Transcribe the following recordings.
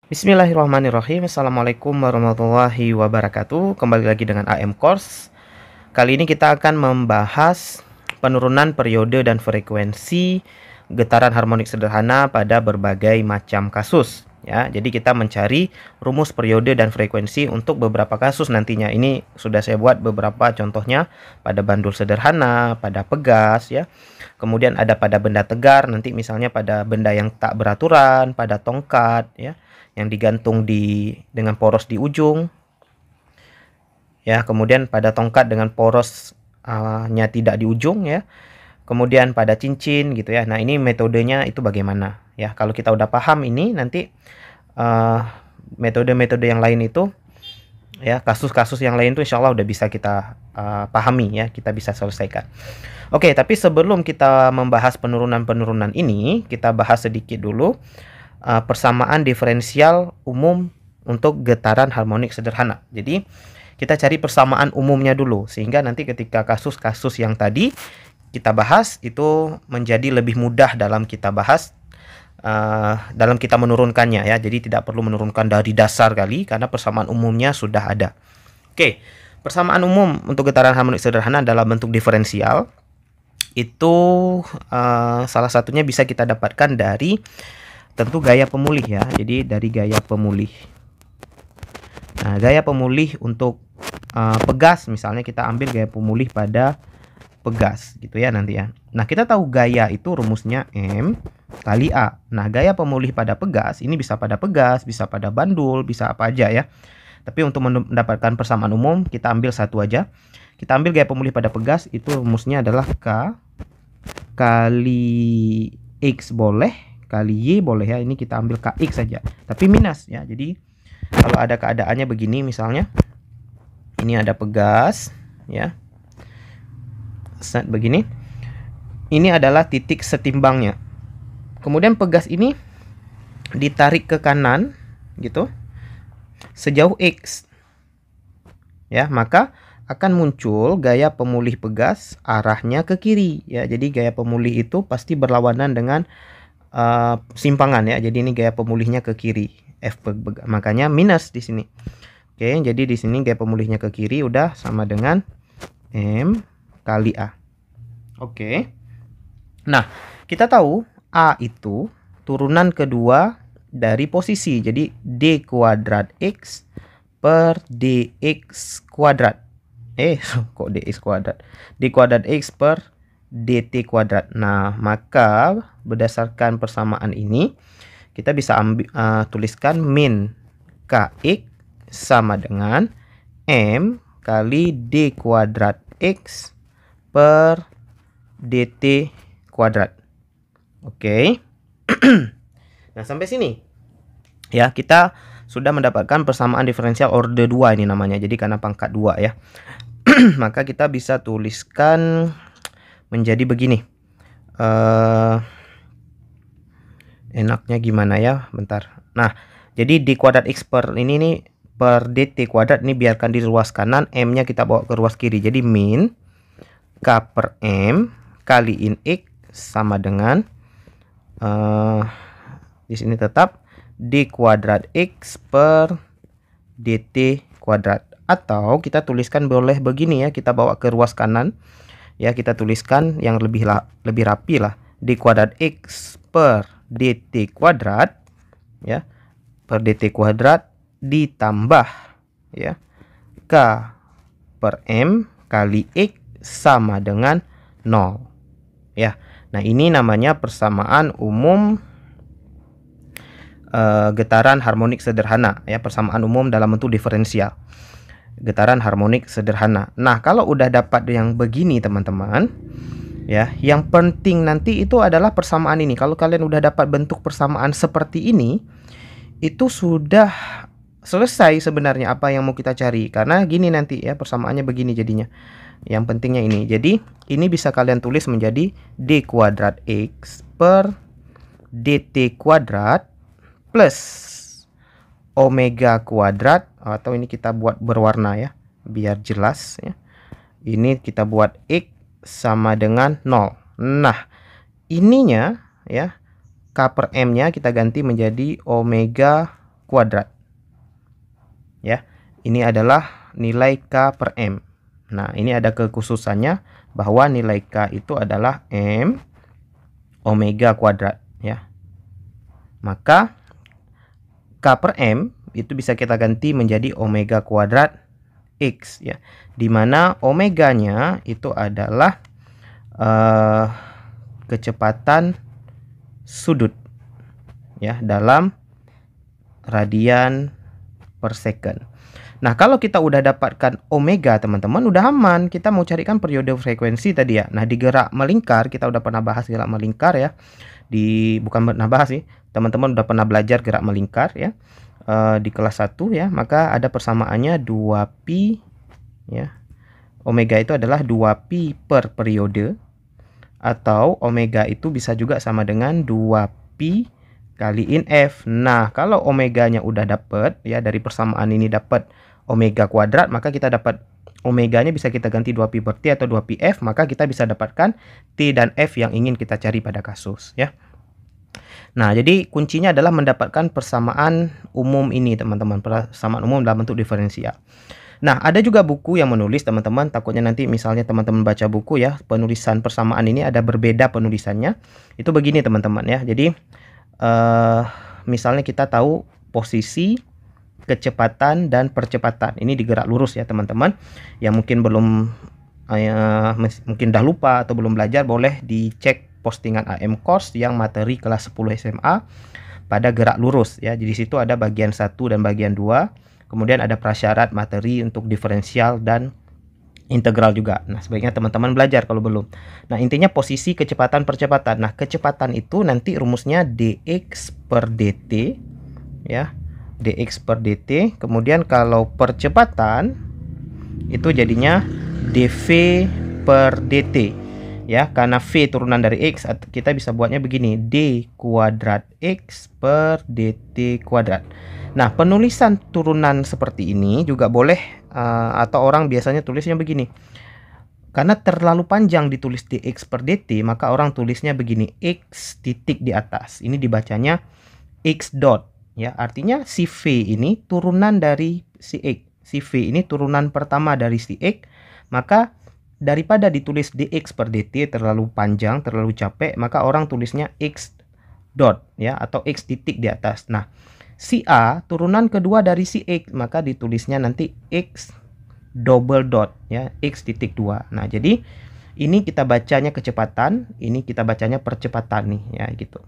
Bismillahirrahmanirrahim. Assalamualaikum warahmatullahi wabarakatuh. Kembali lagi dengan AM Course. Kali ini kita akan membahas penurunan periode dan frekuensi getaran harmonik sederhana pada berbagai macam kasus. Ya, jadi kita mencari rumus periode dan frekuensi untuk beberapa kasus nantinya. Ini sudah saya buat beberapa contohnya pada bandul sederhana, pada pegas, ya. Kemudian ada pada benda tegar, nanti misalnya pada benda yang tak beraturan, pada tongkat, ya, yang digantung dengan poros di ujung, ya. Kemudian pada tongkat dengan porosnya tidak di ujung, ya. Kemudian pada cincin gitu, ya. Nah, ini metodenya itu bagaimana, ya. Kalau kita udah paham ini, nanti metode-metode yang lain itu, ya, kasus-kasus yang lain itu insya Allah udah bisa kita pahami, ya, kita bisa selesaikan. Oke, tapi sebelum kita membahas penurunan-penurunan ini, kita bahas sedikit dulu persamaan diferensial umum untuk getaran harmonik sederhana. Jadi kita cari persamaan umumnya dulu, sehingga nanti ketika kasus-kasus yang tadi kita bahas itu menjadi lebih mudah dalam kita bahas, dalam kita menurunkannya, ya. Jadi tidak perlu menurunkan dari dasar kali, karena persamaan umumnya sudah ada. Oke, persamaan umum untuk getaran harmonik sederhana dalam bentuk diferensial itu salah satunya bisa kita dapatkan dari tentu gaya pemulih, ya. Jadi dari gaya pemulih. Nah, gaya pemulih untuk pegas misalnya kita ambil gaya pemulih pada pegas gitu, ya, nanti, ya. Nah, kita tahu gaya itu rumusnya M kali A. Nah, gaya pemulih pada pegas ini bisa pada pegas, bisa pada bandul, bisa apa aja, ya. Tapi untuk mendapatkan persamaan umum kita ambil satu aja. Kita ambil gaya pemulih pada pegas, itu rumusnya adalah K kali X boleh, kali Y boleh, ya. Ini kita ambil KX saja, tapi minus, ya. Jadi kalau ada keadaannya begini, misalnya ini ada pegas, ya, set begini, ini adalah titik setimbangnya. Kemudian pegas ini ditarik ke kanan gitu sejauh X, ya, maka akan muncul gaya pemulih pegas arahnya ke kiri, ya. Jadi gaya pemulih itu pasti berlawanan dengan simpangan, ya. Jadi ini gaya pemulihnya ke kiri, makanya minus di sini. Oke, jadi di sini gaya pemulihnya ke kiri udah sama dengan M kali A. Oke. Nah, kita tahu A itu turunan kedua dari posisi. Jadi D kuadrat X per DX kuadrat. Kok DX kuadrat? D kuadrat X per DT kuadrat. Nah, maka berdasarkan persamaan ini kita bisa tuliskan min KX sama dengan M kali D kuadrat X per DT kuadrat. Oke. Nah, sampai sini, ya, kita sudah mendapatkan persamaan diferensial orde 2 ini namanya. Jadi karena pangkat 2, ya. Maka kita bisa tuliskan menjadi begini. Enaknya gimana, ya? Bentar. Nah, jadi D kuadrat X per ini nih per DT kuadrat ini biarkan di ruas kanan, M-nya kita bawa ke ruas kiri. Jadi min K per M kaliin X sama dengan di sini tetap D kuadrat X per DT kuadrat. Atau kita tuliskan boleh begini, ya, kita bawa ke ruas kanan, ya, kita tuliskan yang lebih rapi lah, D kuadrat X per DT kuadrat, ya, per DT kuadrat ditambah, ya, K per M kali X sama dengan 0, ya. Nah, ini namanya persamaan umum getaran harmonik sederhana, ya, persamaan umum dalam bentuk diferensial getaran harmonik sederhana. Nah, kalau udah dapat yang begini, teman-teman, ya, yang penting nanti itu adalah persamaan ini. Kalau kalian udah dapat bentuk persamaan seperti ini, itu sudah selesai sebenarnya apa yang mau kita cari. Karena gini nanti, ya, persamaannya begini jadinya. Yang pentingnya ini. Jadi ini bisa kalian tulis menjadi D kuadrat X per DT kuadrat plus omega kuadrat, atau ini kita buat berwarna, ya, biar jelas, ya. Ini kita buat X sama dengan 0. Nah, ininya, ya, K per M nya kita ganti menjadi omega kuadrat. Ya, ini adalah nilai K per M. Nah, ini ada kekhususannya bahwa nilai K itu adalah M omega kuadrat, ya. Maka K per M itu bisa kita ganti menjadi omega kuadrat X, ya. Dimana omeganya itu adalah kecepatan sudut, ya, dalam radian per second. Nah, kalau kita udah dapatkan omega, teman-teman, udah aman. Kita mau carikan periode frekuensi tadi, ya. Nah, di gerak melingkar, kita udah pernah bahas gerak melingkar, ya. Bukan pernah bahas sih, teman-teman udah pernah belajar gerak melingkar, ya. Di kelas 1, ya. Maka ada persamaannya 2pi, ya. Omega itu adalah 2pi per periode, atau omega itu bisa juga sama dengan 2pi kaliin F. Nah, kalau omeganya udah dapet, ya, dari persamaan ini dapat omega kuadrat, maka kita dapat omeganya bisa kita ganti 2pi per T atau 2pi F, maka kita bisa dapatkan T dan F yang ingin kita cari pada kasus, ya. Nah, jadi kuncinya adalah mendapatkan persamaan umum ini, teman-teman, persamaan umum dalam bentuk diferensial. Nah, ada juga buku yang menulis, teman-teman, takutnya nanti misalnya teman-teman baca buku, ya, penulisan persamaan ini ada berbeda penulisannya. Itu begini, teman-teman, ya. Jadi misalnya kita tahu posisi, kecepatan, dan percepatan. Ini digerak lurus, ya, teman-teman. Yang mungkin mungkin dah lupa atau belum belajar, boleh dicek postingan AM Course yang materi kelas 10 SMA pada gerak lurus, ya. Jadi situ ada bagian 1 dan bagian 2. Kemudian ada prasyarat materi untuk diferensial dan integral juga. Nah, sebaiknya teman-teman belajar kalau belum. Nah, intinya posisi, kecepatan, percepatan. Nah, kecepatan itu nanti rumusnya dx per dt, ya. Dx per dt. Kemudian kalau percepatan itu jadinya dv per dt, ya. Karena v turunan dari x, kita bisa buatnya begini, d kuadrat x per dt kuadrat. Nah, penulisan turunan seperti ini juga boleh, atau orang biasanya tulisnya begini. Karena terlalu panjang ditulis dx per dt, maka orang tulisnya begini, x titik di atas. Ini dibacanya x dot, ya. Artinya si v ini turunan dari si x. Si v ini turunan pertama dari si x. Maka daripada ditulis dx per dt terlalu panjang, terlalu capek, maka orang tulisnya x dot, ya, atau x titik di atas. Nah, si A turunan kedua dari si X, maka ditulisnya nanti X double dot, ya, X titik 2. Nah, jadi ini kita bacanya kecepatan, ini kita bacanya percepatan nih, ya, gitu.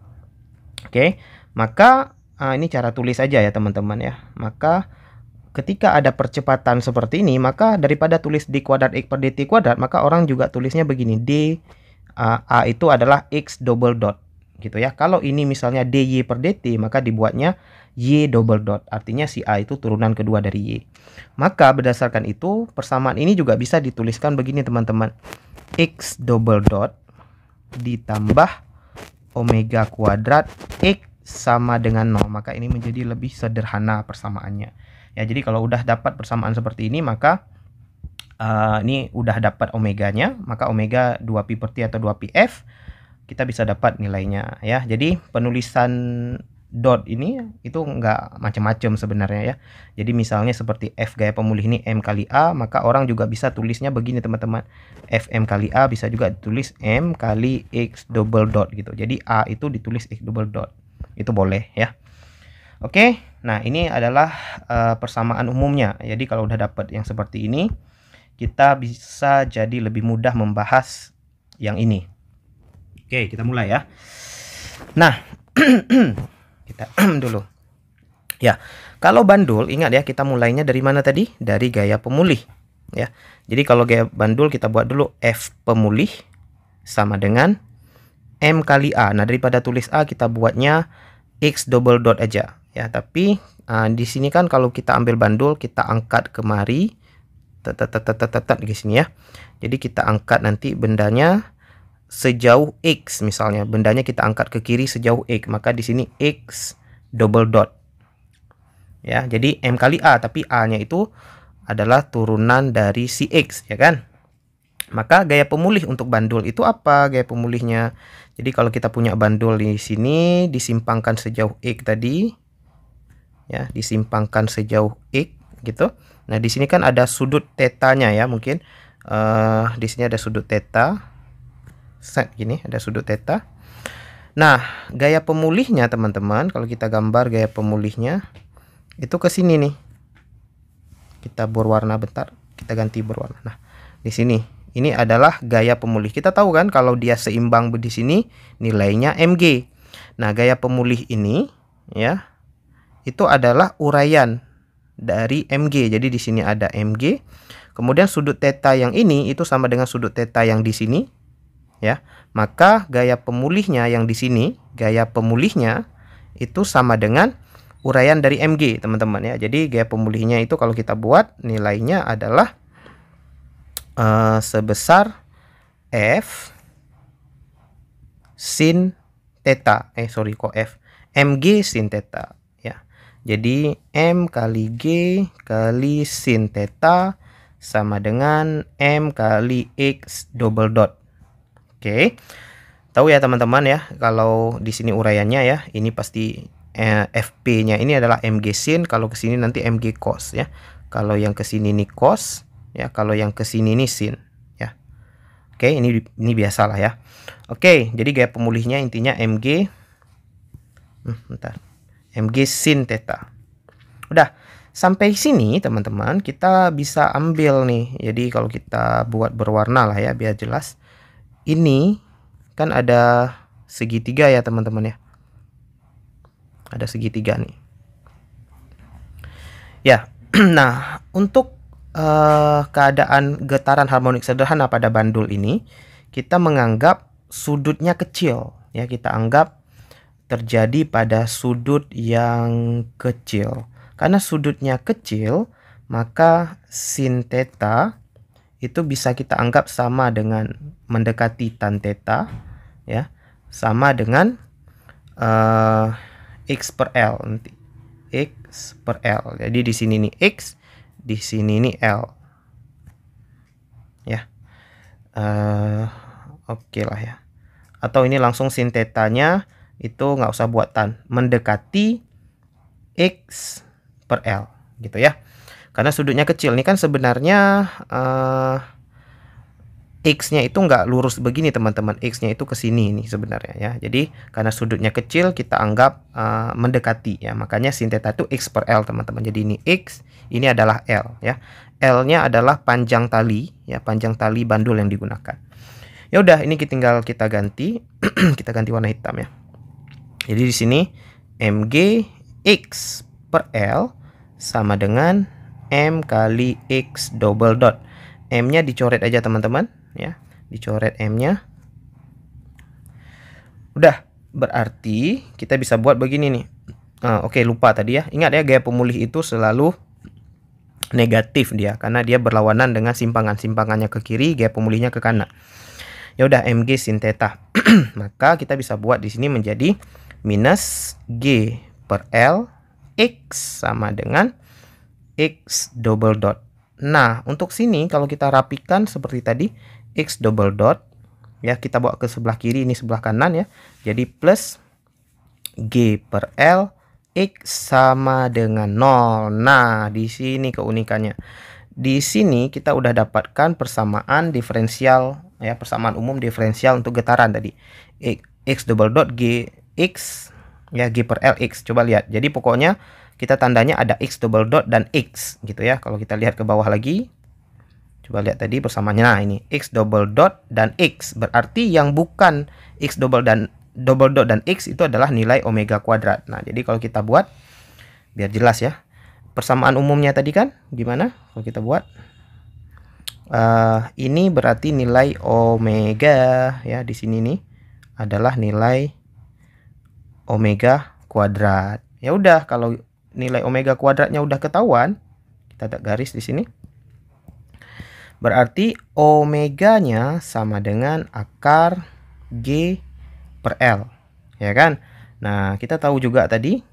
Oke, maka ini cara tulis aja, ya, teman-teman, ya. Maka ketika ada percepatan seperti ini, maka daripada tulis d kuadrat X per dt kuadrat, maka orang juga tulisnya begini, d A itu adalah X double dot, gitu, ya. Kalau ini misalnya dy per dt, maka dibuatnya y double dot, artinya si A itu turunan kedua dari y. Maka berdasarkan itu persamaan ini juga bisa dituliskan begini, teman-teman, x double dot ditambah omega kuadrat x sama dengan 0. Maka ini menjadi lebih sederhana persamaannya, ya. Jadi kalau udah dapat persamaan seperti ini, maka ini udah dapat omeganya, maka omega 2pi per T atau 2pi F kita bisa dapat nilainya, ya. Jadi penulisan dot ini itu enggak macam-macam sebenarnya, ya. Jadi misalnya seperti F gaya pemulih ini M kali A, maka orang juga bisa tulisnya begini, teman-teman. FM kali A bisa juga ditulis M kali X double dot, gitu. Jadi A itu ditulis X double dot. Itu boleh, ya. Oke. Nah, ini adalah persamaan umumnya. Jadi kalau udah dapat yang seperti ini, kita bisa jadi lebih mudah membahas yang ini. Oke, kita mulai, ya. Nah, kita dulu, ya. Kalau bandul, ingat, ya, kita mulainya dari mana tadi? Dari gaya pemulih, ya. Jadi kalau gaya bandul kita buat dulu F pemulih sama dengan M kali A. Nah, daripada tulis A kita buatnya X double dot aja, ya. Tapi di sini kan kalau kita ambil bandul kita angkat kemari, di sini, ya. Jadi kita angkat nanti bendanya sejauh X, misalnya bendanya kita angkat ke kiri sejauh X, maka di sini X double dot, ya. Jadi M kali A, tapi A-nya itu adalah turunan dari si X, ya kan. Maka gaya pemulih untuk bandul itu apa gaya pemulihnya? Jadi kalau kita punya bandul di sini disimpangkan sejauh X tadi, ya, disimpangkan sejauh X gitu. Nah, di sini kan ada sudut tetanya ya, mungkin di sini ada sudut teta. Set gini, ada sudut teta. Nah, gaya pemulihnya teman-teman, kalau kita gambar gaya pemulihnya itu ke sini nih. Kita berwarna bentar, kita ganti berwarna. Nah, di sini ini adalah gaya pemulih. Kita tahu kan kalau dia seimbang di sini nilainya mg. Nah, gaya pemulih ini ya, itu adalah uraian dari mg. Jadi di sini ada mg. Kemudian sudut teta yang ini itu sama dengan sudut teta yang di sini ya. Maka gaya pemulihnya yang di sini, gaya pemulihnya itu sama dengan uraian dari mg, teman-teman ya. Jadi gaya pemulihnya itu kalau kita buat nilainya adalah sebesar F sin theta. Mg sin theta ya. Jadi M kali G kali sin theta sama dengan M kali X double dot. Oke. Tahu ya teman-teman ya, kalau di sini uraiannya ya, ini pasti FP-nya ini adalah Mg sin, kalau ke sini nanti Mg cos ya. Kalau yang ke sini ini cos ya, kalau yang ke sini ini sin ya. Oke, ini biasalah ya. Oke, jadi gaya pemulihnya intinya Mg Mg sin theta. Udah, sampai sini teman-teman kita bisa ambil nih. Jadi kalau kita buat berwarna lah ya biar jelas. Ini kan ada segitiga ya teman-teman ya. Ada segitiga nih. Ya, nah untuk keadaan getaran harmonik sederhana pada bandul ini, kita menganggap sudutnya kecil ya, kita anggap terjadi pada sudut yang kecil. Karena sudutnya kecil, maka sin theta itu bisa kita anggap sama dengan mendekati tan theta ya, sama dengan X per L nanti. X per L. Jadi di sini nih X, di sini nih L. Ya. Oke lah ya. Atau ini langsung sin tetanya itu nggak usah buat tan, mendekati X per L gitu ya. Karena sudutnya kecil. Ini kan sebenarnya X-nya itu nggak lurus begini teman-teman. X-nya itu ke sini nih sebenarnya ya. Jadi karena sudutnya kecil kita anggap mendekati ya. Makanya sin theta itu X per L teman-teman. Jadi ini X, ini adalah L ya. L-nya adalah panjang tali ya, panjang tali bandul yang digunakan. Ya udah, ini tinggal kita ganti. Kita ganti warna hitam ya. Jadi di sini Mg X per L sama dengan M kali X double dot. M-nya dicoret aja teman-teman ya. Dicoret M-nya. Udah, berarti kita bisa buat begini nih. Oke, lupa tadi ya. Ingat ya, gaya pemulih itu selalu negatif dia karena dia berlawanan dengan simpangan-simpangannya ke kiri, gaya pemulihnya ke kanan. Ya udah, Mg sin theta. Maka kita bisa buat di sini menjadi minus G per L X sama dengan X double dot. Nah, untuk sini kalau kita rapikan seperti tadi, X double dot ya, kita bawa ke sebelah kiri, ini sebelah kanan ya. Jadi plus G per L X sama dengan 0. Nah, di sini keunikannya. Di sini kita udah dapatkan persamaan diferensial ya, persamaan umum diferensial untuk getaran tadi. X double dot G X ya, G per L X. Coba lihat. Jadi pokoknya kita tandanya ada X double dot dan X gitu ya. Kalau kita lihat ke bawah lagi, coba lihat tadi persamaannya. Nah, ini X double dot dan X. Berarti yang bukan X double dot dan X itu adalah nilai omega kuadrat. Nah, jadi kalau kita buat biar jelas ya. Persamaan umumnya tadi kan gimana? Kalau kita buat ini berarti nilai omega ya, di sini nih adalah nilai omega kuadrat. Ya udah, kalau nilai omega kuadratnya udah ketahuan, kita tak garis di sini. Berarti omeganya sama dengan akar G per L, ya kan? Nah, kita tahu juga tadi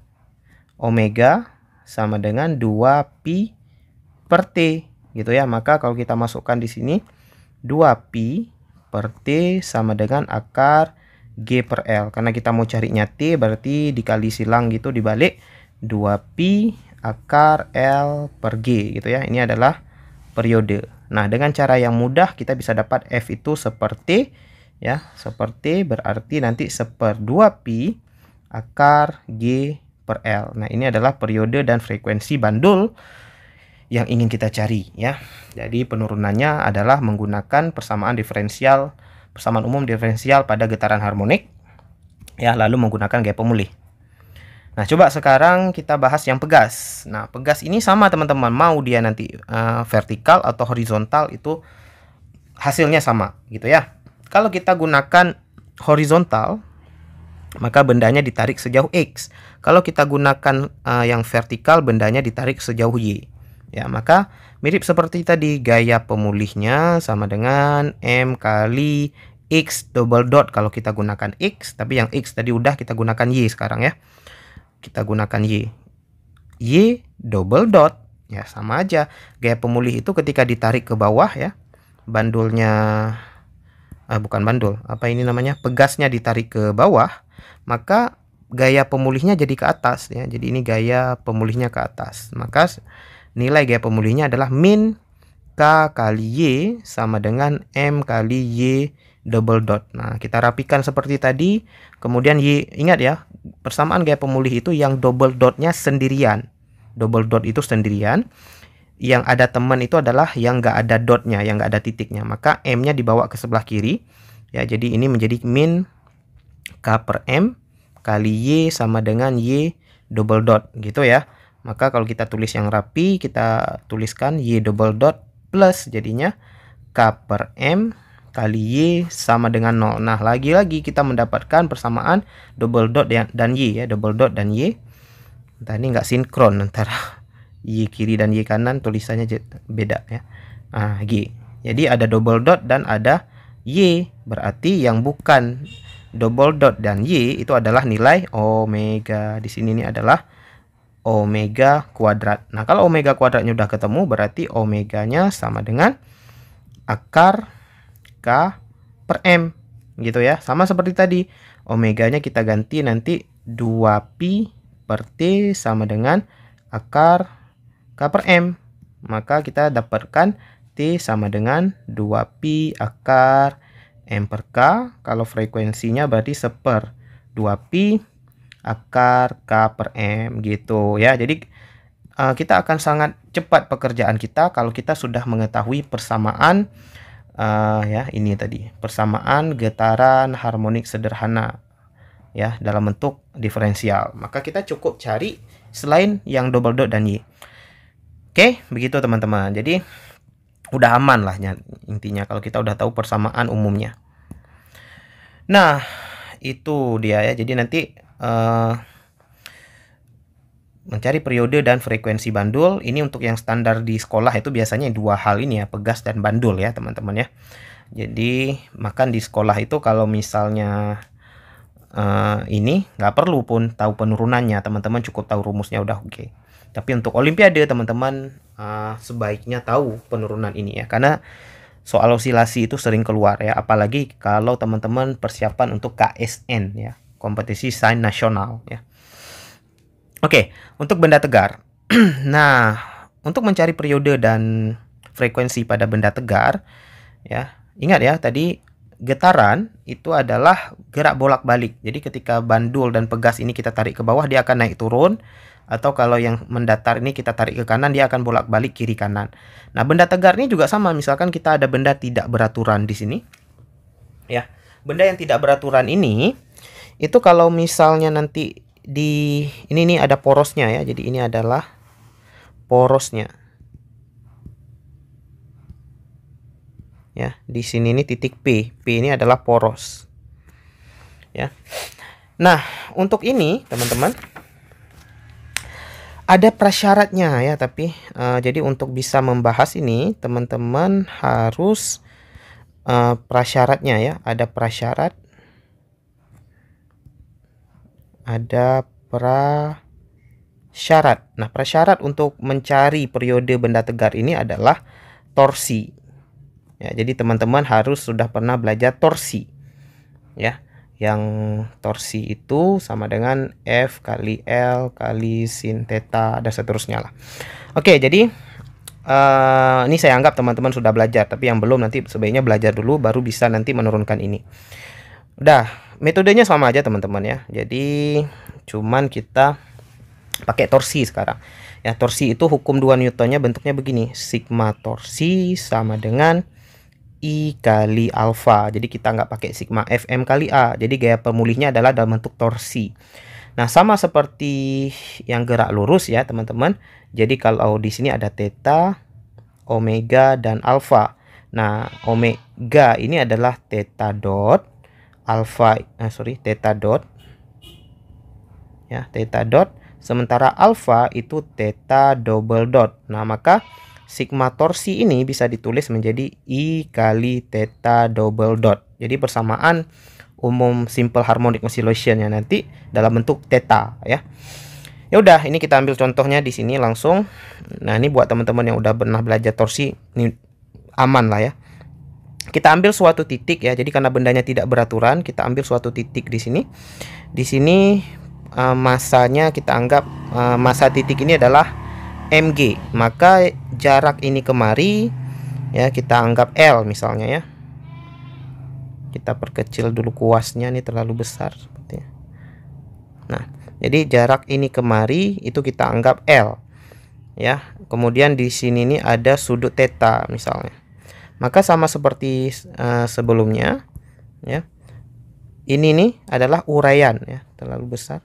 omega sama dengan 2pi per T gitu ya. Maka kalau kita masukkan di sini 2pi per T sama dengan akar G per L. Karena kita mau carinya T, berarti dikali silang gitu dibalik. 2pi akar L per G gitu ya. Ini adalah periode. Nah, dengan cara yang mudah kita bisa dapat F itu seperti ya, seperti berarti nanti 1/2pi akar G per L. Nah, ini adalah periode dan frekuensi bandul yang ingin kita cari ya. Jadi penurunannya adalah menggunakan persamaan umum diferensial pada getaran harmonik ya, lalu menggunakan gaya pemulih. Nah, coba sekarang kita bahas yang pegas. Nah, pegas ini sama teman-teman, mau dia nanti vertikal atau horizontal itu hasilnya sama gitu ya. Kalau kita gunakan horizontal, maka bendanya ditarik sejauh X. Kalau kita gunakan yang vertikal, bendanya ditarik sejauh Y. Ya, maka mirip seperti tadi, gaya pemulihnya sama dengan M kali X double dot kalau kita gunakan X, tapi yang X tadi udah kita gunakan Y sekarang ya. Kita gunakan Y. Y double dot ya sama aja. Gaya pemulih itu ketika ditarik ke bawah ya, bandulnya bukan bandul, apa ini namanya? Pegasnya ditarik ke bawah, maka gaya pemulihnya jadi ke atas ya. Jadi ini gaya pemulihnya ke atas. Maka nilai gaya pemulihnya adalah min K kali Y sama dengan M kali Y double dot. Nah, kita rapikan seperti tadi. Kemudian Y, ingat ya, persamaan gaya pemulih itu yang double dotnya sendirian. Double dot itu sendirian. Yang ada teman itu adalah yang nggak ada dotnya, yang nggak ada titiknya. Maka M-nya dibawa ke sebelah kiri. Ya, jadi ini menjadi min K per M kali Y sama dengan Y double dot gitu ya. Maka kalau kita tulis yang rapi, kita tuliskan Y double dot plus jadinya K per M kali Y sama dengan 0. Nah, lagi-lagi kita mendapatkan persamaan double dot dan Y ya, double dot dan Y. Nah, ini nggak sinkron antara Y kiri dan Y kanan, tulisannya beda ya. Nah, G. Jadi ada double dot dan ada Y, berarti yang bukan double dot dan Y itu adalah nilai omega. Di sini ini adalah omega kuadrat. Nah, kalau omega kuadratnya udah ketemu, berarti omeganya sama dengan akar K per M gitu ya. Sama seperti tadi, omeganya kita ganti nanti 2pi per T sama dengan akar K per M. Maka kita dapatkan T sama dengan 2pi akar M per K. Kalau frekuensinya berarti 1/2pi akar K per M gitu ya. Jadi kita akan sangat cepat pekerjaan kita kalau kita sudah mengetahui persamaan ya, ini tadi persamaan getaran harmonik sederhana ya dalam bentuk diferensial. Maka kita cukup cari selain yang double dot dan Y. Oke, begitu teman-teman. Jadi udah aman lah intinya kalau kita udah tahu persamaan umumnya. Nah, itu dia ya. Jadi nanti mencari periode dan frekuensi bandul. Ini untuk yang standar di sekolah itu biasanya dua hal ini ya, pegas dan bandul ya teman-teman ya. Jadi makan di sekolah itu kalau misalnya ini nggak perlu pun tahu penurunannya, teman-teman cukup tahu rumusnya udah oke. Tapi untuk olimpiade teman-teman sebaiknya tahu penurunan ini ya, karena soal osilasi itu sering keluar ya, apalagi kalau teman-teman persiapan untuk KSN ya, kompetisi sains nasional ya. Oke, untuk benda tegar. Nah, untuk mencari periode dan frekuensi pada benda tegar ya, ingat ya tadi getaran itu adalah gerak bolak-balik. Jadi ketika bandul dan pegas ini kita tarik ke bawah, dia akan naik turun, atau kalau yang mendatar ini kita tarik ke kanan, dia akan bolak-balik kiri kanan. Nah, benda tegar ini juga sama. Misalkan kita ada benda tidak beraturan di sini ya. Benda yang tidak beraturan ini itu kalau misalnya nanti di ini ada porosnya ya. Jadi ini adalah porosnya. Ya, di sini ini titik P. P ini adalah poros. Ya. Nah, untuk ini teman-teman ada prasyaratnya ya, tapi jadi untuk bisa membahas ini teman-teman harus prasyaratnya ya, ada prasyarat. Ada prasyarat. Nah, prasyarat untuk mencari periode benda tegar ini adalah torsi. Ya, jadi teman-teman harus sudah pernah belajar torsi. Ya. Yang torsi itu sama dengan F kali L kali sin theta dan seterusnya lah. Oke, jadi ini saya anggap teman-teman sudah belajar, tapi yang belum nanti sebaiknya belajar dulu baru bisa nanti menurunkan ini. Udah, metodenya sama aja teman-teman ya. Jadi cuman kita pakai torsi sekarang. Ya, torsi itu hukum 2 Newtonnya bentuknya begini. Sigma torsi sama dengan I kali alfa. Jadi kita nggak pakai sigma Fm kali A. Jadi gaya pemulihnya adalah dalam bentuk torsi. Nah, sama seperti yang gerak lurus ya, teman-teman. Jadi kalau di sini ada theta, omega, dan alfa. Nah, omega ini adalah theta dot, theta dot. Ya, theta dot. Sementara alfa itu theta double dot. Nah, maka sigma torsi ini bisa ditulis menjadi I kali theta double dot. Jadi persamaan umum simple harmonic oscillation ya nanti dalam bentuk theta ya. Ya udah, ini kita ambil contohnya di sini langsung. Nah, ini buat teman-teman yang udah pernah belajar torsi ini aman lah ya. Kita ambil suatu titik ya. Jadi karena bendanya tidak beraturan, kita ambil suatu titik di sini. Di sini masanya kita anggap masa titik ini adalah mg, maka jarak ini kemari ya kita anggap L misalnya ya. Kita perkecil dulu kuasnya, ini terlalu besar sepertinya. Nah, jadi jarak ini kemari itu kita anggap L ya. Kemudian di sini ini ada sudut theta misalnya. Maka sama seperti sebelumnya ya. Ini nih adalah uraian ya, terlalu besar.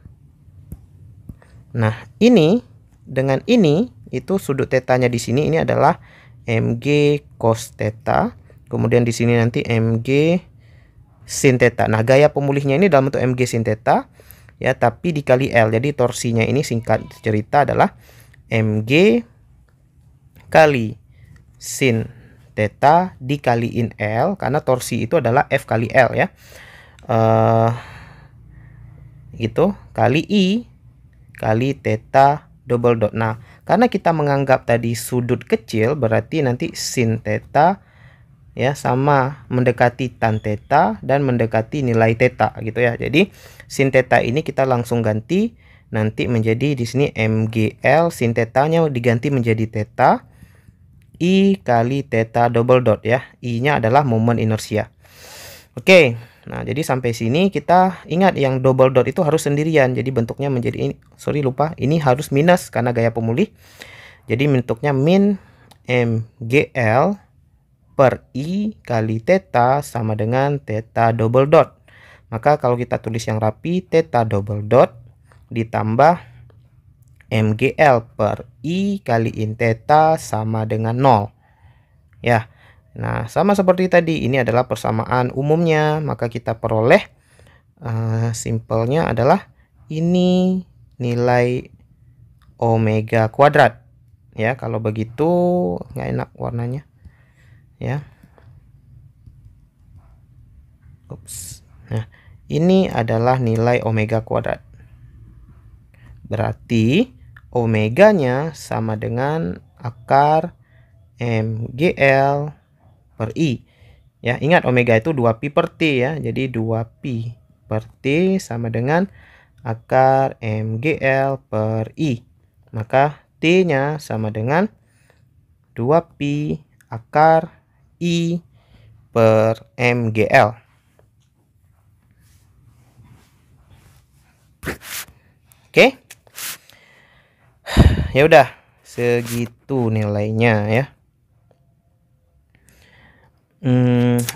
Nah, ini dengan ini itu sudut tetanya di sini ini adalah mg cos theta. Kemudian di sini nanti mg sin theta. Nah, gaya pemulihnya ini dalam bentuk mg sin theta ya, tapi dikali L. Jadi torsinya ini singkat cerita adalah mg kali sin theta dikaliin L, karena torsi itu adalah F kali L ya. Gitu kali I kali theta double dot. Nah, karena kita menganggap tadi sudut kecil, berarti nanti sin theta ya sama mendekati tan theta dan mendekati nilai theta gitu ya. Jadi sin theta ini kita langsung ganti nanti menjadi di sini mgl, sin thetanya diganti menjadi theta I kali theta double dot ya. I-nya adalah momen inersia. Oke. Nah, jadi sampai sini kita ingat yang double dot itu harus sendirian. Jadi bentuknya menjadi ini. Sorry, lupa. Ini harus minus karena gaya pemulih. Jadi bentuknya min mgl per I kali theta sama dengan theta double dot. Maka kalau kita tulis yang rapi, theta double dot ditambah mgl per I kaliin theta sama dengan 0. Ya. Nah, sama seperti tadi, ini adalah persamaan umumnya, maka kita peroleh simpelnya adalah ini nilai omega kuadrat. Ya, kalau begitu nggak enak warnanya. Ya. Ups. Nah, ini adalah nilai omega kuadrat. Berarti omeganya sama dengan akar mgl per I ya. Ingat omega itu 2pi per T ya. Jadi 2pi per T sama dengan akar mgl per I. Maka T-nya sama dengan 2pi akar I per mgl. Oke. Ya udah, segitu nilainya ya.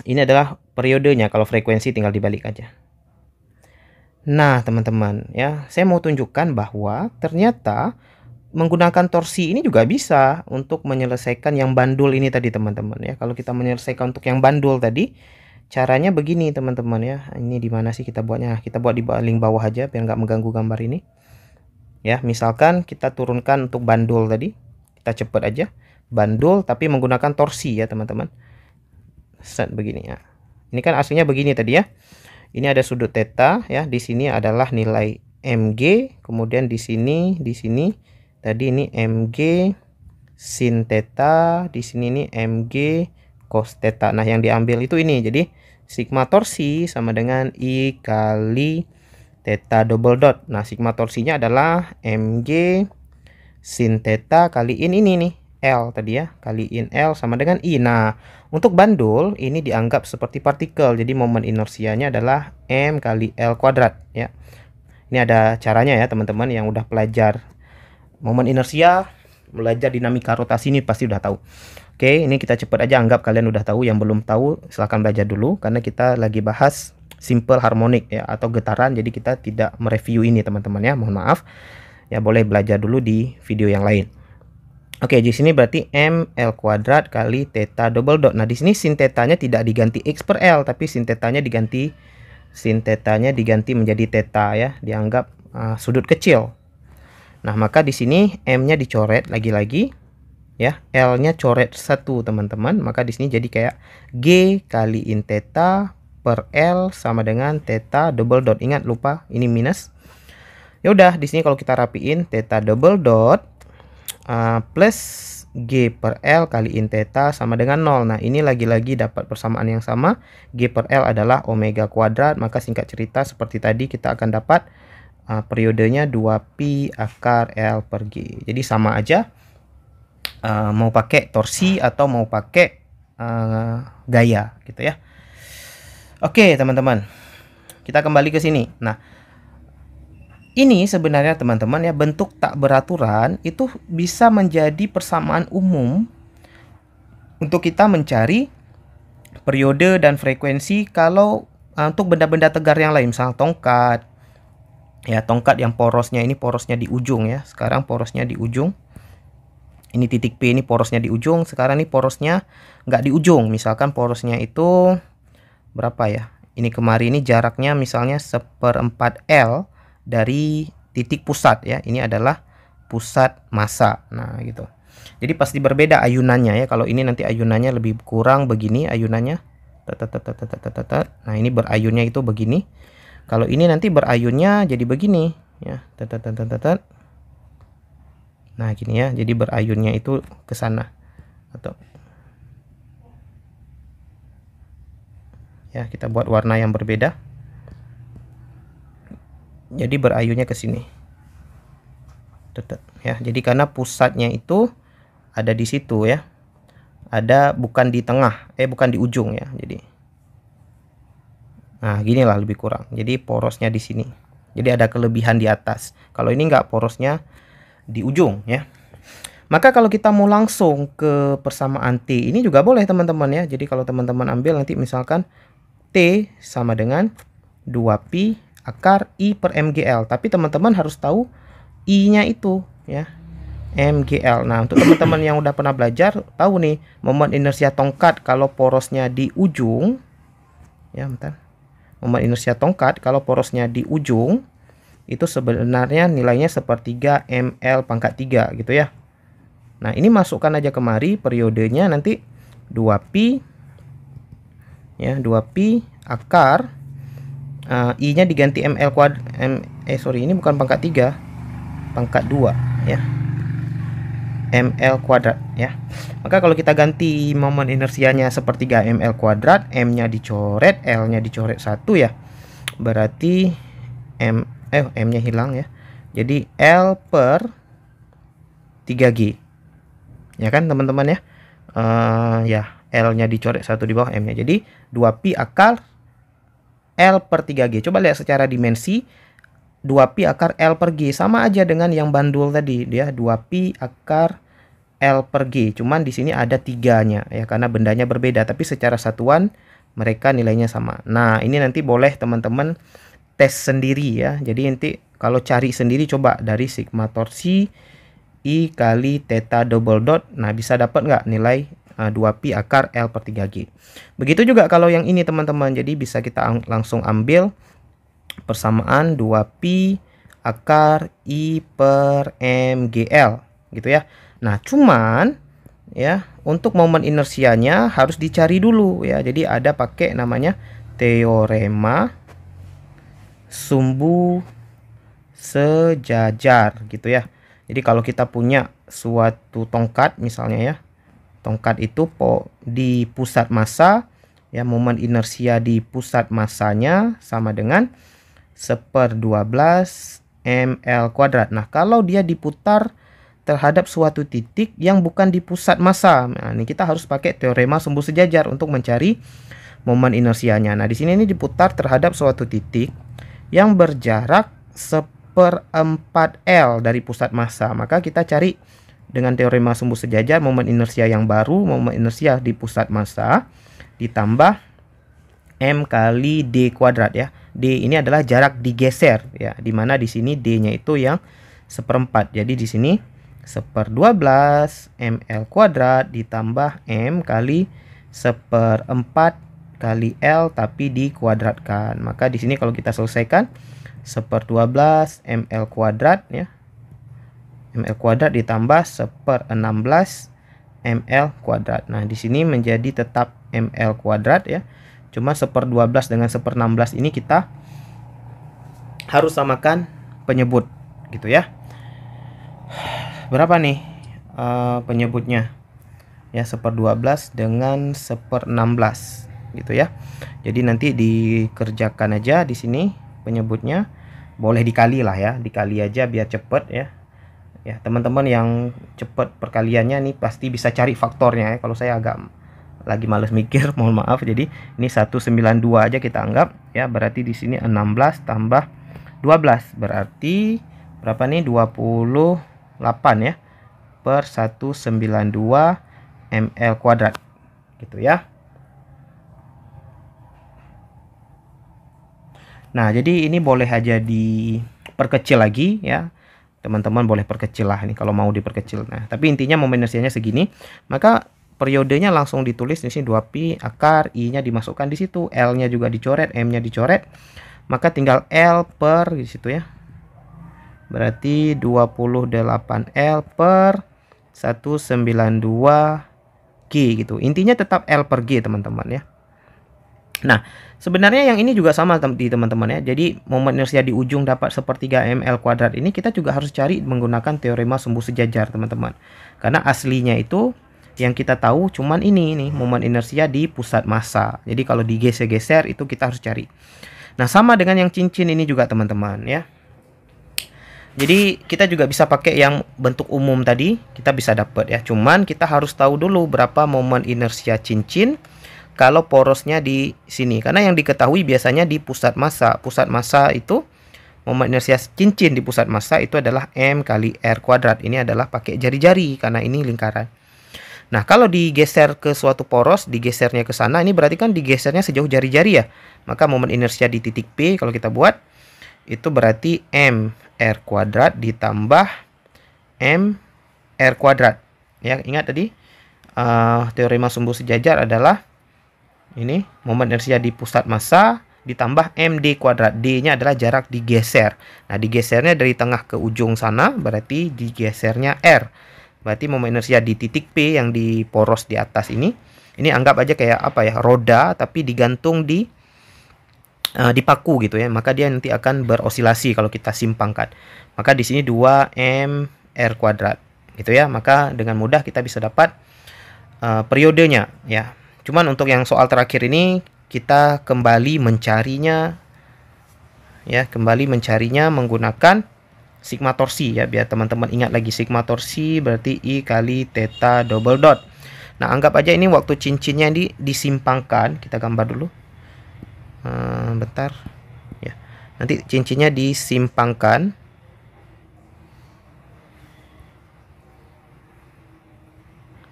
Ini adalah periodenya, kalau frekuensi tinggal dibalik aja. Nah, teman-teman ya, saya mau tunjukkan bahwa ternyata menggunakan torsi ini juga bisa untuk menyelesaikan yang bandul ini tadi, teman-teman ya. Kalau kita menyelesaikan untuk yang bandul tadi, caranya begini, teman-teman ya. Ini di mana sih kita buatnya? Kita buat di link bawah aja biar nggak mengganggu gambar ini. Ya, misalkan kita turunkan untuk bandul tadi, kita cepet aja. Bandul tapi menggunakan torsi ya, teman-teman. Set begini ya. Ini kan aslinya begini tadi ya. Ini ada sudut theta ya. Di sini adalah nilai mg, kemudian di sini tadi ini mg sin theta, di sini ini mg cos theta. Nah, yang diambil itu ini. Jadi sigma torsi sama dengan I kali theta double dot. Nah, sigma torsinya adalah mg sin theta kaliin ini nih, L tadi ya, kaliin L sama dengan I. Nah, untuk bandul ini dianggap seperti partikel, jadi momen inersianya adalah M kali L kuadrat ya. Ini ada caranya ya teman-teman yang udah belajar momen inersia, belajar dinamika rotasi ini pasti udah tahu. Oke, ini kita cepet aja, anggap kalian udah tahu. Yang belum tahu silahkan belajar dulu, karena kita lagi bahas simple harmonik ya, atau getaran, jadi kita tidak mereview ini teman-teman ya, mohon maaf ya, boleh belajar dulu di video yang lain. Oke, di sini berarti ml kuadrat kali theta double dot. Nah, di sini sin tetanya tidak diganti x per l, tapi sin tetanya diganti menjadi theta ya, dianggap sudut kecil. Nah, maka di sini m-nya dicoret lagi-lagi ya, l-nya coret 1 teman-teman. Maka di sini jadi kayak g kaliin theta per l sama dengan theta double dot. Ingat, lupa ini minus. Ya udah, di sini kalau kita rapiin theta double dot plus G per L kaliin theta sama dengan 0. Nah, ini lagi-lagi dapat persamaan yang sama. G per L adalah omega kuadrat. Maka singkat cerita seperti tadi kita akan dapat periodenya 2pi akar L per G. Jadi sama aja mau pakai torsi atau mau pakai gaya gitu ya. Oke teman-teman, kita kembali ke sini. Nah, ini sebenarnya teman-teman ya, bentuk tak beraturan itu bisa menjadi persamaan umum untuk kita mencari periode dan frekuensi kalau untuk benda-benda tegar yang lain, misal tongkat ya, tongkat yang porosnya ini porosnya di ujung ya. Sekarang porosnya di ujung. Ini titik P, ini porosnya di ujung. Sekarang ini porosnya nggak di ujung. Misalkan porosnya itu berapa ya? Ini kemarin ini jaraknya misalnya 1/4 L dari titik pusat ya. Ini adalah pusat massa. Nah, gitu. Jadi pasti berbeda ayunannya ya. Kalau ini nanti ayunannya lebih kurang begini ayunannya. Nah, ini berayunnya itu begini. Kalau ini nanti berayunnya jadi begini ya. Nah, gini ya. Jadi berayunnya itu ke sana. Atau ya, kita buat warna yang berbeda. Jadi berayunnya ke sini. Ya, jadi karena pusatnya itu ada di situ ya. Ada bukan di tengah, bukan di ujung ya. Jadi nah, ginilah lebih kurang. Jadi porosnya di sini. Jadi ada kelebihan di atas. Kalau ini enggak, porosnya di ujung ya. Maka kalau kita mau langsung ke persamaan T ini juga boleh teman-teman ya. Jadi kalau teman-teman ambil nanti misalkan T sama dengan 2pi akar I per MGL. Tapi teman-teman harus tahu I-nya itu ya, MGL. Nah, untuk teman-teman yang udah pernah belajar tahu nih momen inersia tongkat kalau porosnya di ujung ya, bentar. Momen inersia tongkat kalau porosnya di ujung itu sebenarnya nilainya 1/3 ml pangkat 3 gitu ya. Nah, ini masukkan aja kemari periodenya nanti 2pi ya, 2pi akar I-nya diganti ml kuadrat ini bukan pangkat 3, pangkat 2 ya, ml kuadrat ya. Maka kalau kita ganti momen inersianya 1/3 ml kuadrat, M-nya dicoret, L-nya dicoret 1 ya. Berarti M-nya hilang ya. Jadi L per 3G. Ya kan teman-teman ya. Ya, L-nya dicoret 1 di bawah M-nya. Jadi 2pi akar L per 3G. Coba lihat secara dimensi, 2pi akar L per G sama aja dengan yang bandul tadi, dia 2pi akar L per G. Cuman di sini ada 3-nya ya, karena bendanya berbeda, tapi secara satuan mereka nilainya sama. Nah, ini nanti boleh teman-teman tes sendiri ya. Jadi nanti kalau cari sendiri coba dari sigma torsi I kali theta double dot. Nah, bisa dapat nggak nilai 2pi akar L per 3G. Begitu juga kalau yang ini teman-teman. Jadi bisa kita langsung ambil persamaan 2pi akar I per MGL gitu ya. Nah, cuman ya untuk momen inersianya harus dicari dulu ya. Jadi ada pakai namanya teorema sumbu sejajar gitu ya. Jadi kalau kita punya suatu tongkat misalnya ya, tongkat itu di pusat massa Ya, momen inersia di pusat massanya sama dengan 1/12 ml kuadrat. Nah, kalau dia diputar terhadap suatu titik yang bukan di pusat massa, nah ini kita harus pakai teorema sumbu sejajar untuk mencari momen inersianya. Nah, di sini ini diputar terhadap suatu titik yang berjarak 1/4 L dari pusat massa. Maka kita cari dengan teorema sumbu sejajar momen inersia yang baru, momen inersia di pusat massa ditambah M kali D kuadrat ya. D ini adalah jarak digeser ya, dimana di sini D-nya itu yang 1/4. Jadi di sini 1/12 ml kuadrat ditambah M kali 1/4 kali L tapi dikuadratkan. Maka di sini kalau kita selesaikan 1/12 ml kuadrat ya. ml kuadrat ditambah 1/16 ml kuadrat. Nah, di sini menjadi tetap ml kuadrat ya. Cuma 1/12 dengan 1/16 ini kita harus samakan penyebut gitu ya. Berapa nih penyebutnya? Ya, 1/12 dengan 1/16 gitu ya. Jadi nanti dikerjakan aja di sini penyebutnya. Boleh dikali lah ya, dikali aja biar cepet ya. Ya, teman-teman yang cepet perkaliannya nih pasti bisa cari faktornya ya. Kalau saya agak lagi males mikir, mohon maaf. Jadi ini 192 aja kita anggap ya, berarti di sini 16 tambah 12 berarti berapa nih? 28 ya per 192 ml kuadrat gitu ya. Nah, jadi ini boleh aja diperkecil lagi ya. Teman-teman boleh perkecil lah ini kalau mau diperkecil. Nah, tapi intinya momen inersianya segini. Maka periodenya langsung ditulis di sini 2pi akar I-nya dimasukkan di situ, L-nya juga dicoret, M-nya dicoret. Maka tinggal L per di situ ya. Berarti 28 L per 192 G gitu. Intinya tetap L per G, teman-teman ya. Nah, sebenarnya yang ini juga sama di teman-teman ya. Jadi momen inersia di ujung dapat 1/3 ml kuadrat ini kita juga harus cari menggunakan teorema sumbu sejajar, teman-teman. Karena aslinya itu yang kita tahu cuman ini nih, momen inersia di pusat massa. Jadi kalau digeser-geser itu kita harus cari. Nah, sama dengan yang cincin ini juga, teman-teman ya. Jadi kita juga bisa pakai yang bentuk umum tadi, kita bisa dapat ya. Cuman kita harus tahu dulu berapa momen inersia cincin kalau porosnya di sini. Karena yang diketahui biasanya di pusat massa. Pusat massa itu momen inersia cincin di pusat massa itu adalah M kali R kuadrat. Ini adalah pakai jari-jari karena ini lingkaran. Nah, kalau digeser ke suatu poros, digesernya ke sana, ini berarti kan digesernya sejauh jari-jari ya. Maka momen inersia di titik P kalau kita buat, itu berarti M R kuadrat ditambah M R kuadrat. Ya, ingat tadi teorema sumbu sejajar adalah ini momen inersia di pusat massa ditambah MD kuadrat. D-nya adalah jarak digeser. Nah, digesernya dari tengah ke ujung sana, berarti digesernya R. Berarti momen inersia di titik P yang di poros di atas ini anggap aja kayak apa ya, roda tapi digantung di paku gitu ya. Maka dia nanti akan berosilasi kalau kita simpangkan. Maka di sini 2 mr kuadrat gitu ya. Maka dengan mudah kita bisa dapat periodenya ya. Cuman untuk yang soal terakhir ini kita kembali mencarinya ya, menggunakan sigma torsi ya, biar teman-teman ingat lagi sigma torsi berarti I kali theta double dot. Nah, anggap aja ini waktu cincinnya disimpangkan, kita gambar dulu. Bentar ya. Nanti cincinnya disimpangkan.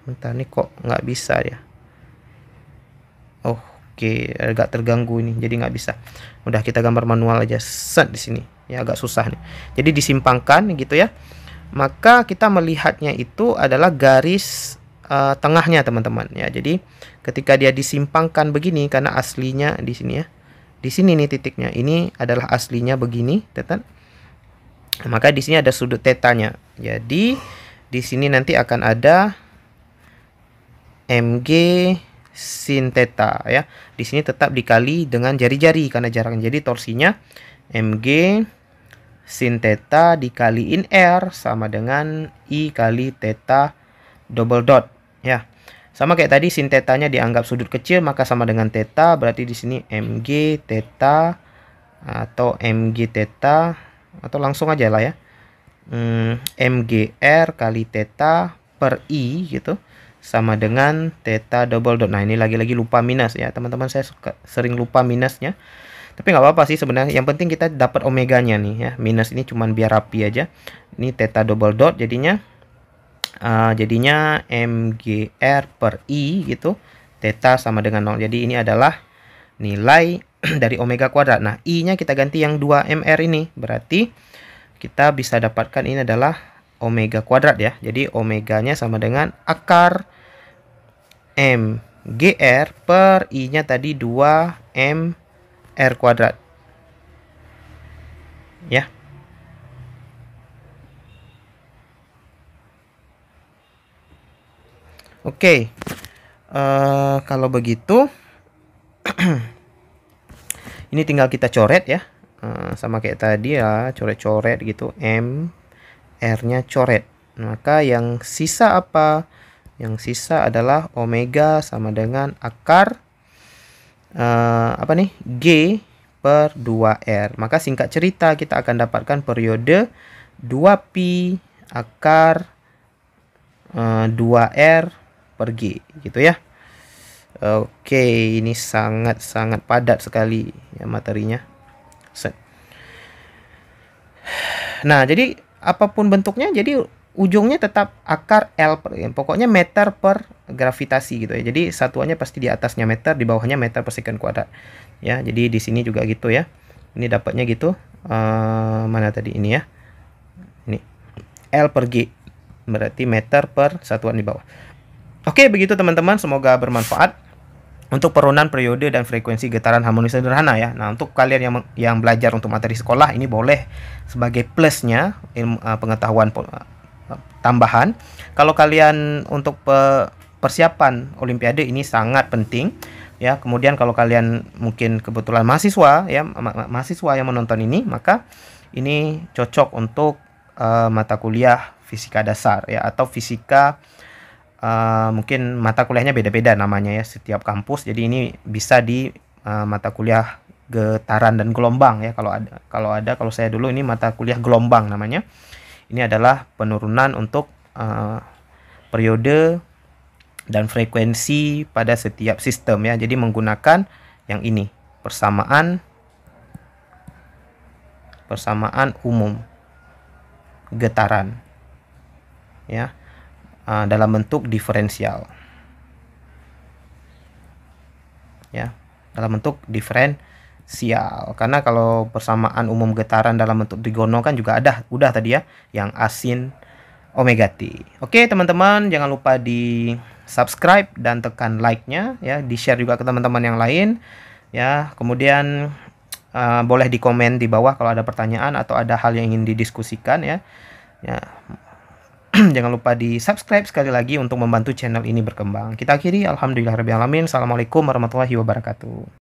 Bentar nih kok nggak bisa ya. Oke, agak terganggu ini, jadi nggak bisa. Udah kita gambar manual aja, set di sini. Ya agak susah nih. Jadi disimpangkan gitu ya. Maka kita melihatnya itu adalah garis tengahnya, teman-teman ya. Jadi ketika dia disimpangkan begini, karena aslinya di sini ya. Di sini nih titiknya. Ini adalah aslinya begini, teman. Maka di sini ada sudut tetanya. Jadi di sini nanti akan ada MG sin theta ya. Di sini tetap dikali dengan jari-jari karena jaraknya. Jadi torsinya MG sin theta dikaliin R sama dengan I kali theta double dot ya. Sama kayak tadi, sin tetanya dianggap sudut kecil, maka sama dengan theta. Berarti di sini mg theta atau mg theta, atau langsung aja lah ya, mgr kali theta per i gitu, sama dengan theta double dot. Nah, ini lagi-lagi lupa minus ya teman-teman, saya sering lupa minusnya. Tapi nggak apa-apa sih sebenarnya, yang penting kita dapat omeganya nih ya. Minus ini cuman biar rapi aja. Ini theta double dot jadinya mgr per i gitu, theta sama dengan 0. Jadi ini adalah nilai dari omega kuadrat. Nah, i-nya kita ganti yang 2mr ini. Berarti kita bisa dapatkan ini adalah omega kuadrat ya. Jadi omeganya sama dengan akar mgr per i-nya tadi 2m R kuadrat ya. Oke, kalau begitu ini tinggal kita coret ya, sama kayak tadi ya, coret-coret gitu, M R-nya coret. Maka yang sisa apa? Yang sisa adalah omega sama dengan akar apa nih, G per 2R. Maka singkat cerita kita akan dapatkan periode 2pi akar 2R per G gitu ya. Oke, ini sangat-sangat padat sekali ya materinya. Nah, jadi apapun bentuknya, jadi ujungnya tetap akar L per, pokoknya meter per gravitasi gitu ya. Jadi satuannya pasti di atasnya meter, di bawahnya meter per second kuadrat ya. Jadi di sini juga gitu ya. Ini dapatnya gitu. Mana tadi ini ya? Ini L per G berarti meter per satuan di bawah. Oke, begitu teman-teman, semoga bermanfaat untuk perunan periode dan frekuensi getaran harmonis sederhana ya. Nah, untuk kalian yang belajar untuk materi sekolah, ini boleh sebagai plusnya pengetahuan tambahan. Kalau kalian untuk persiapan olimpiade ini sangat penting ya. Kemudian kalau kalian mungkin kebetulan mahasiswa ya, mahasiswa yang menonton ini, maka ini cocok untuk mata kuliah fisika dasar ya, atau fisika mungkin mata kuliahnya beda-beda namanya ya setiap kampus. Jadi ini bisa di mata kuliah getaran dan gelombang ya. Kalau saya dulu ini mata kuliah gelombang namanya. Ini adalah penurunan untuk periode dan frekuensi pada setiap sistem ya. Jadi menggunakan yang ini, persamaan umum getaran ya, dalam bentuk diferensial ya, dalam bentuk diferensial. Karena kalau persamaan umum getaran dalam bentuk trigono kan juga udah tadi ya, yang asin omega T. Oke teman-teman, jangan lupa di subscribe dan tekan like-nya ya, di share juga ke teman-teman yang lain ya. Kemudian boleh di komen di bawah kalau ada pertanyaan atau ada hal yang ingin didiskusikan ya. Jangan lupa di subscribe sekali lagi untuk membantu channel ini berkembang. Kita akhiri, alhamdulillahirabbil alamin. Assalamualaikum warahmatullahi wabarakatuh.